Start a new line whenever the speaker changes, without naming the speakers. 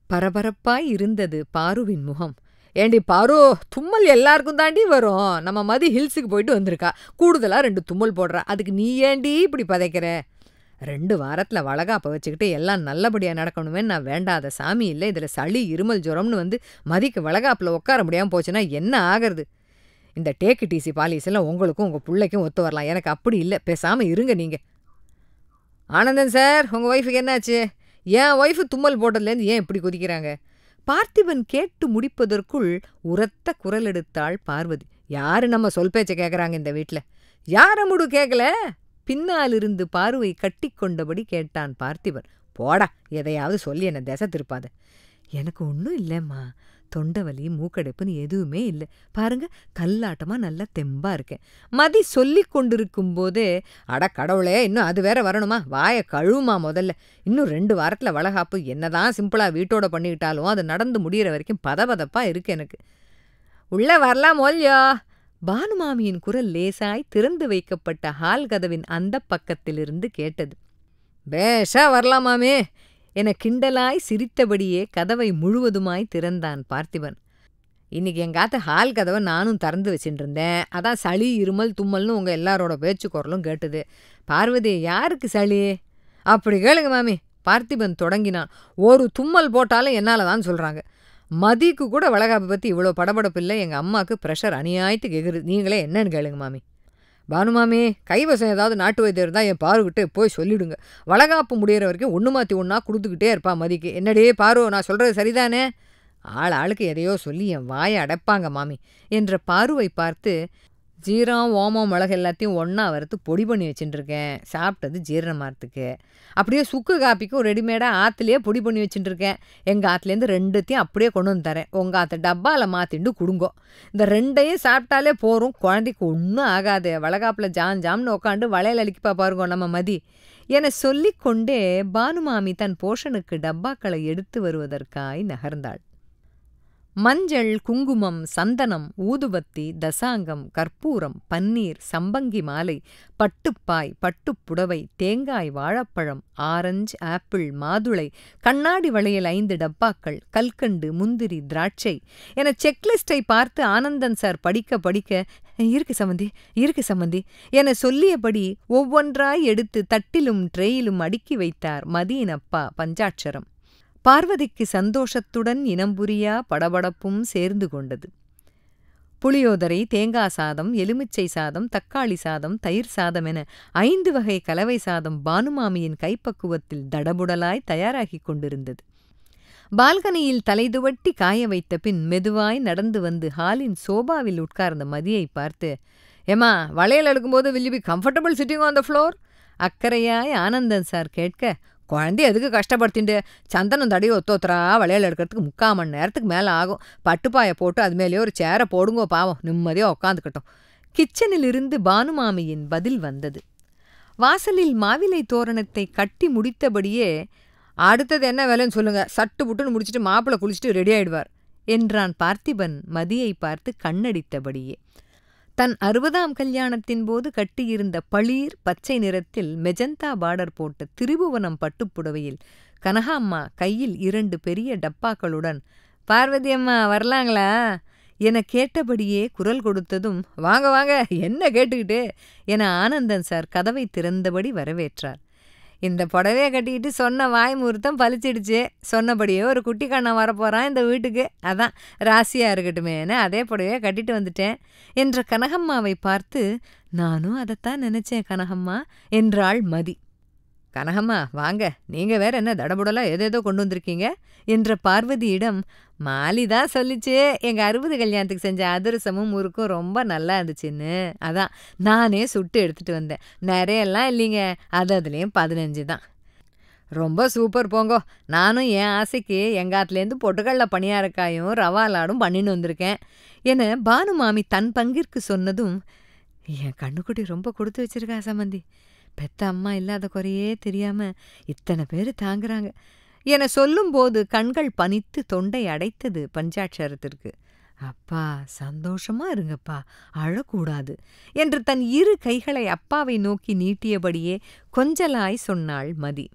பரபரப்பாய் இருந்தது பாருவின் முகம். ஏண்டி பாரு, தும்மல் எல்லாருக்கும் தாண்டி வரும். நம்ம மதி ஹில்ஸுக்கு போயிட்டு வந்திருக்கா, கூடுதலா 2 தும்மல் போடுறா. அதுக்கு நீ ஏண்டி இப்படி பதைக்கிற? 2 வாரத்தில் வளகாப்பை வச்சுக்கிட்டு எல்லாம் நல்லபடியாக நடக்கணுமே. நான் வேண்டாத சாமி இல்லை. இதில் சளி இருமல் ஜுரம்னு வந்து மதிக்கு வளகாப்பில் உட்கார முடியாமல் போச்சுன்னா என்ன ஆகிறது? இந்த டேக்கு டிசி பாலிசெல்லாம் உங்களுக்கும் உங்கள் பிள்ளைக்கும் ஒத்து வரலாம், எனக்கு அப்படி இல்லை. பேசாமல் இருங்க நீங்கள். ஆனந்தன் சார், உங்கள் ஒய்ஃபுக்கு என்னாச்சு? என் ஒய்ஃபு தும்மல் போட்டதுலேருந்து ஏன் இப்படி குதிக்கிறாங்க? பார்த்திபன் கேட்டு முடிப்பதற்குள் உரத்த குரல் எடுத்தாள் பார்வதி. யாரு நம்ம சொல் பேச்சை கேட்குறாங்க இந்த வீட்டில்? யார முடு கேட்கல? பின்னாலிருந்து பார்வை கட்டி கொண்டபடி கேட்டான் பார்த்திபன். போடா, எதையாவது சொல்லி என்னை திசை திருப்பாத. எனக்கு ஒன்றும் இல்லைம்மா, தொண்டை வலி மூக்கடைப்புன்னு எதுவுமே இல்லை. பாருங்க, கல்லாட்டமாக நல்லா தெம்பா இருக்கேன். மதி சொல்லி கொண்டிருக்கும் போதே, அட கடவுளே, இன்னும் அது வேற வரணுமா? வாயை கழுவுமா முதல்ல. இன்னும் 2 வாரத்தில் வளகாப்பு. என்னதான் சிம்பிளாக வீட்டோட பண்ணிக்கிட்டாலும் அது நடந்து முடிகிற வரைக்கும் பதபதப்பாக இருக்கு எனக்கு. உள்ளே வரலாம் மோல்யா. பானுமாமியின் குரல் லேசாய் திறந்து வைக்கப்பட்ட ஹால் கதவின் அந்த பக்கத்திலிருந்து கேட்டது. பேஷா வரலாமாமே என கிண்டலாய் சிரித்தபடியே கதவை முழுவதுமாய் திறந்தான் பார்த்திபன். இன்னைக்கு எங்காத்த ஹால் கதவை நானும் திறந்து வச்சுட்டு இருந்தேன். அதான் சளி இருமல் தும்மல்னு உங்கள் எல்லாரோட பேச்சு குரலும் கேட்டுது. பார்வதி, யாருக்கு சளி? அப்படி கேளுங்க மாமி. பார்த்திபன் தொடங்கினான். ஒரு தும்மல் போட்டாலும் என்னால் தான் சொல்கிறாங்க. மதிக்கு கூட வளகாப்பை பற்றி இவ்வளோ படபடப்பு இல்லை. எங்கள் அம்மாவுக்கு ப்ரெஷர் அநியாயத்துக்கு கேட்குறது. நீங்களே என்னன்னு கேளுங்க மாமி. பானுமாமி, கைவசம் ஏதாவது நாட்டு வைத்தியம் இருந்தால் என் பாருக்கிட்டே போய் சொல்லிவிடுங்க. வளகாப்பு முடிகிற வரைக்கும் ஒன்று மாற்றி ஒன்றா கொடுத்துக்கிட்டே இருப்பா மதிக்கு. என்னடியே பாரு, நான் சொல்கிறது சரிதானே? ஆளுக்கு எதையோ சொல்லி என் வாயை அடைப்பாங்க மாமி என்ற பாருவை பார்த்து, ஜீரம் ஓமம் மிளகு எல்லாத்தையும் ஒன்றா வறுத்து பொடி பண்ணி வச்சுட்டுருக்கேன். சாப்பிட்டது ஜீரணமாகறதுக்கு. அப்படியே சுக்கு காப்பிக்கும் ரெடிமேடாக ஆற்றுலேயே பொடி பண்ணி வச்சுட்டுருக்கேன். எங்கள் ஆற்றுலேருந்து 2த்தையும் அப்படியே கொண்டு வந்து தரேன். உங்கள் ஆற்று டப்பாவில் மாற்றிண்டு கொடுங்கோ. இந்த 2ஐயும் சாப்பிட்டாலே போகிறோம், குழந்தைக்கு ஒன்றும் ஆகாது. வளகாப்பில் ஜாம்னு உட்காந்து வளையல் அளிக்கப்பா பாருங்கோ நம்ம மதி என சொல்லிக்கொண்டே பானுமாமி தன் போஷனுக்கு டப்பாக்களை எடுத்து வருவதற்காய் நகர்ந்தாள். மஞ்சள், குங்குமம், சந்தனம், ஊதுபத்தி, தசாங்கம், கற்பூரம், பன்னீர், சம்பங்கி மாலை, பட்டுப்பாய், பட்டுப்புடவை, தேங்காய், வாழைப்பழம், ஆரஞ்சு, ஆப்பிள், மாதுளை, கண்ணாடி வளையல் 5 டப்பாக்கள், கல்கண்டு, முந்திரி, திராட்சை என செக்லிஸ்டை பார்த்து ஆனந்தன் சார் படிக்க இருக்கு சம்பந்தி என சொல்லியபடி ஒவ்வொன்றாய் எடுத்து தட்டிலும் ட்ரேயிலும் அடுக்கி வைத்தார் மதியின் அப்பா பஞ்சாட்சரம். பார்வதிக்கு சந்தோஷத்துடன் இனம்புரியா படபடப்பும் சேர்ந்து கொண்டது. புளியோதரை, தேங்காய் சாதம், எலுமிச்சை சாதம், தக்காளி சாதம், தயிர் சாதம் என 5 வகை கலவை சாதம் பானுமாமியின் கைப்பக்குவத்தில் தடபுடலாய் தயாராகி கொண்டிருந்தது. பால்கனியில் தலைதுவட்டி காய வைத்த பின் மெதுவாய் நடந்து வந்து ஹாலின் சோபாவில் உட்கார்ந்த மதியை பார்த்து, ஏமா, வளையல் எடுக்கும்போது will you be comfortable sitting on the floor? அக்கறையாய் ஆனந்தன் சார் கேட்க, குழந்தைய எதுக்கு கஷ்டப்படுத்திண்டு? சந்தனம் தடி ஒத்தோத்தரா வளையல் எடுக்கிறதுக்கு 3/4 மணி நேரத்துக்கு மேலே ஆகும். பட்டுப்பாயை போட்டு அது மேலேயே ஒரு சேரை போடுங்கோ, பாவம் நிம்மதியாக உட்காந்துக்கட்டும். கிச்சனிலிருந்து பானுமாமியின் பதில் வந்தது. வாசலில் மாவிலை தோரணத்தை கட்டி முடித்தபடியே, அடுத்தது என்ன வேலைன்னு சொல்லுங்க, சட்டு புட்டுன்னு முடிச்சுட்டு மாப்பிள்ளை குளிச்சுட்டு ரெடி ஆயிடுவார் என்றான் பார்த்திபன் மதியை பார்த்து கண்ணடித்தபடியே. தன் 60ஆம் கல்யாணத்தின் போது கட்டியிருந்த பளீர் பச்சை நிறத்தில் மெஜந்தா பார்டர் போட்ட திரிபுவனம் பட்டுப்புடவையில் கனகாம்மா கையில் 2 பெரிய டப்பாக்களுடன், பார்வதி அம்மா வரலாங்களா என கேட்டபடியே குரல் கொடுத்ததும், வாங்க வாங்க, என்ன கேட்டுக்கிட்டு என ஆனந்தன் சார் கதவை திறந்தபடி வரவேற்றார். இந்த புடவையை கட்டிக்கிட்டு சொன்ன வாய் முகூர்த்தம் பலிச்சிடுச்சு. சொன்னபடியே ஒரு குட்டி கண்ணன் வரப்போகிறான் இந்த வீட்டுக்கு. அதான் ராசியாக இருக்கட்டுமேன்னு அதே புடவையை கட்டிட்டு வந்துட்டேன் என்ற கனகம்மாவை பார்த்து, நானும் அதைத்தான் நினச்சேன் கனகம்மா என்றாள் மதி. கனகம்மா வாங்க, நீங்கள் வேற என்ன தடபுடலாக ஏதேதோ கொண்டு வந்திருக்கீங்க என்ற பார்வதியிடம், மாலிதான் சொல்லிச்சு எங்கள் 60 கல்யாணத்துக்கு செஞ்ச அதிரசமும் முறுக்கும் ரொம்ப நல்லா இருந்துச்சுன்னு. அதான் நானே சுட்டு எடுத்துகிட்டு வந்தேன். நிறையெல்லாம் இல்லைங்க, அதுலேயும் 15 தான். ரொம்ப சூப்பர் போங்கோ. நானும் என் ஆசைக்கு எங்காத்துலேருந்து பொட்டுக்கடல பணியாரக்காயும் ரவா லாடும் பண்ணின்னு வந்திருக்கேன் என பானுமாமி தன் பங்கிற்கு சொன்னதும், என் கண்ணுக்குட்டி ரொம்ப கொடுத்து வச்சிருக்கா சம்பந்தி. பெத்த அம்மா இல்லாத குறையே தெரியாமல் இத்தனை பேர் தாங்குறாங்க என சொல்லும்போது கண்கள் பனித்து தொண்டை அடைத்தது பஞ்சாட்சரத்திற்கு. அப்பா சந்தோஷமா இருங்கப்பா, அழக்கூடாது என்று தன் 2 கைகளை அப்பாவை நோக்கி நீட்டியபடியே கொஞ்சலாய் சொன்னாள் மதி.